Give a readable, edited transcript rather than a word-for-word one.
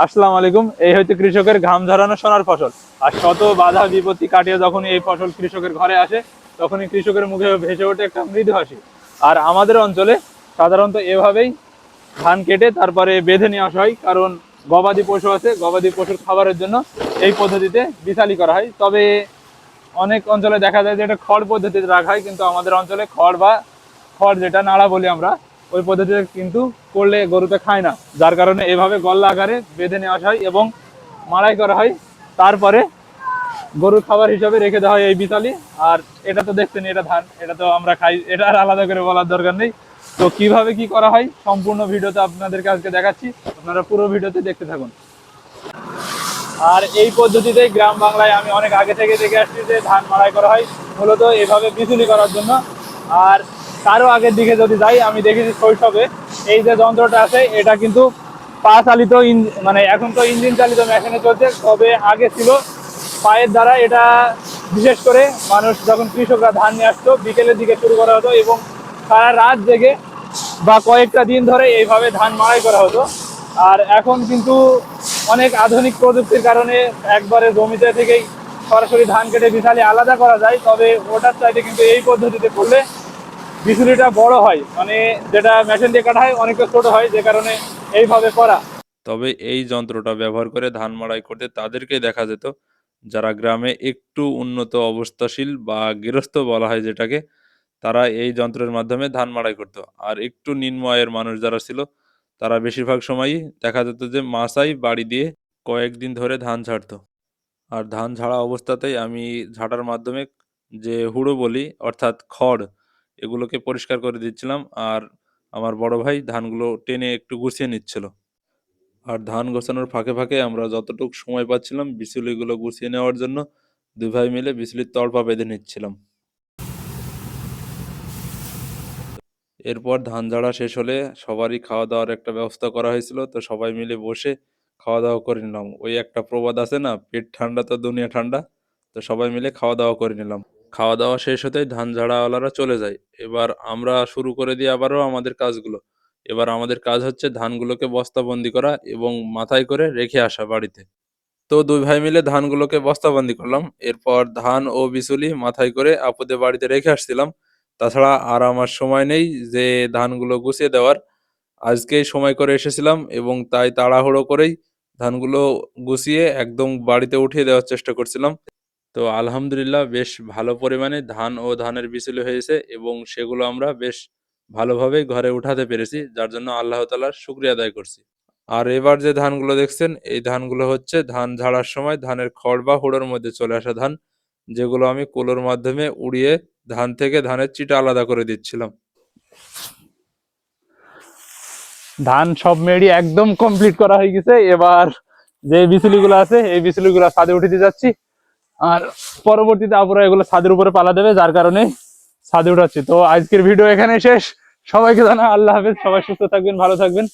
আসসালামু আলাইকুম। এই হয়তো কৃষকের ঘাম ঝরানো সোনার ফসল। আর শত বাধা বিপত্তি কাটিয়ে যখন এই ফসল কৃষকের ঘরে আসে, তখনই কৃষকের মুখে ভেসে ওঠে একটা মৃদু হাসি। আর আমাদের অঞ্চলে সাধারণত এভাবেই ধান কেটে তারপরে বেঁধে নিয়ে আসা হয়, কারণ গবাদি পশু আছে, গবাদি পশুর খাবারের জন্য এই পদ্ধতিতে বিছালি করা হয়। তবে অনেক অঞ্চলে দেখা যায় যে এটা খড় পদ্ধতিতে রাখা হয়, কিন্তু আমাদের অঞ্চলে খড় যেটা নাড়া বলি আমরা, ওই পদ্ধতিতে কিন্তু করলে গরুতে খায় না, যার কারণে এভাবে গল্লা আকারে বেঁধে নিয়ে আসা হয় এবং মাড়াই করা হয়। তারপরে গরুর খাবার হিসাবে রেখে দেওয়া হয় এই বিতালি। আর এটা তো দেখছেন, এটা ধান, এটা তো আমরা খাই, এটা আর আলাদা করে বলার দরকার নেই। তো কিভাবে কি করা হয় সম্পূর্ণ ভিডিওতে আপনাদেরকে আজকে দেখাচ্ছি, আপনারা পুরো ভিডিওতে দেখতে থাকুন। আর এই পদ্ধতিতে গ্রাম বাংলায় আমি অনেক আগে থেকে দেখে আসছি যে ধান মাড়াই করা হয় মূলত এভাবে বিচুলি করার জন্য। আর তারও আগের দিকে যদি যাই, আমি দেখেছি শৈশবে এই যে যন্ত্রটা আছে এটা কিন্তু পা চালিত, মানে এখন তো ইঞ্জিন চালিত মেশিনে চলছে, তবে আগে ছিল পায়ের দ্বারা। এটা বিশেষ করে মানুষ যখন কৃষকরা ধান নিয়ে আসতো বিকেলের দিকে শুরু করা হতো এবং সারা রাত জেগে বা কয়েকটা দিন ধরে এইভাবে ধান মাড়াই করা হতো। আর এখন কিন্তু অনেক আধুনিক প্রযুক্তির কারণে একবারে জমিতে থেকেই সরাসরি ধান কেটে বিছালি আলাদা করা যায়। তবে ওটার চাইতে কিন্তু এই পদ্ধতিতে করলে বিচুলিটা বড় হয়, মানে যেটা মেশিন দিয়ে কাটা হয় অনেকটা ছোট হয়, যে কারণে এইভাবে করা। তবে এই যন্ত্রটা ব্যবহার করে ধান মাড়াই করতে তাদেরকেই দেখা যেত যারা গ্রামে একটু উন্নত অবস্থাশীল বা গৃহস্থ বলা হয় যেটাকে, তারা এই যন্ত্রের মাধ্যমে ধান মাড়াই করত। আর একটু নিম্ন আয়ের মানুষ যারা ছিল তারা বেশিরভাগ সময়ই দেখা যেত যে মাচাই বাড়ি দিয়ে কয়েকদিন ধরে ধান ঝাড়তো। আর ধান ঝাড়া অবস্থাতেই আমি ঝাড়ার মাধ্যমে যে হুড়ো বলি অর্থাৎ খড়, এগুলোকে পরিষ্কার করে দিচ্ছিলাম। আর আমার বড় ভাই ধানগুলো টেনে একটু গুছিয়ে নিচ্ছিল। আর ধান গোছানোর ফাঁকে ফাঁকে আমরা যতটুকু সময় পাচ্ছিলাম বিচুলিগুলো গুছিয়ে নেওয়ার জন্য দুই ভাই মিলে বিচুলির তড়পা বেঁধে নিচ্ছিলাম। এরপর ধান ঝাড়া শেষ হলে সবারই খাওয়া দাওয়ার একটা ব্যবস্থা করা হয়েছিল, তো সবাই মিলে বসে খাওয়া দাওয়া করে নিলাম। ওই একটা প্রবাদ আছে না, পেট ঠান্ডা তো দুনিয়া ঠান্ডা। তো সবাই মিলে খাওয়া দাওয়া করে নিলাম। খাওয়া দাওয়া শেষ হতেই ধান ঝাড়াওয়ালারা চলে যায়। এবার আমরা শুরু করে দিই আবারও আমাদের কাজগুলো। এবার আমাদের কাজ হচ্ছে ধানগুলোকে বস্তাবন্দি করা এবং মাথায় করে রেখে আসা বাড়িতে। তো দুই ভাই মিলে ধানগুলোকে বস্তাবন্দি করলাম। এরপর ধান ও বিচুলি মাথায় করে আপুদের বাড়িতে রেখে আসছিলাম। তাছাড়া আর আমার সময় নেই যে ধানগুলো গুছিয়ে দেওয়ার। আজকেই সময় করে এসেছিলাম এবং তাই তাড়াহুড়ো করেই ধানগুলো গুছিয়ে একদম বাড়িতে উঠিয়ে দেওয়ার চেষ্টা করছিলাম। তো আলহামদুলিল্লাহ বেশ ভালো পরিমাণে ধান ও ধানের বিচুলি হয়েছে এবং সেগুলো আমরা বেশ ভালোভাবেই ঘরে উঠাতে পেরেছি, যার জন্য আল্লাহ তাআলার শুকরিয়া আদায় করছি। আর এবার যে ধানগুলো দেখছেন, এই ধানগুলো হচ্ছে ধান ঝাড়ার সময় ধানের খড় বা হুড়োর মধ্যে চলে আসা ধান, যেগুলো আমি কুলোর মাধ্যমে উড়িয়ে ধান থেকে ধানের চিটা আলাদা করে দিচ্ছিলাম। ধান সব মেড়ি একদম কমপ্লিট করা হয়ে গেছে। এবার যে বিচুলিগুলো আছে এই বিচুলিগুলো ছাদে উঠে দিয়ে যাচ্ছি। আর পরবর্তীতে আপুরা এগুলো ছাদের উপরে পালা দেবে, যার কারণে ছাদে উঠাচ্ছি। তো আজকের ভিডিও এখানে শেষ। সবাইকে জানাই আল্লাহ হাফেজ, সবাই সুস্থ থাকবেন, ভালো থাকবেন।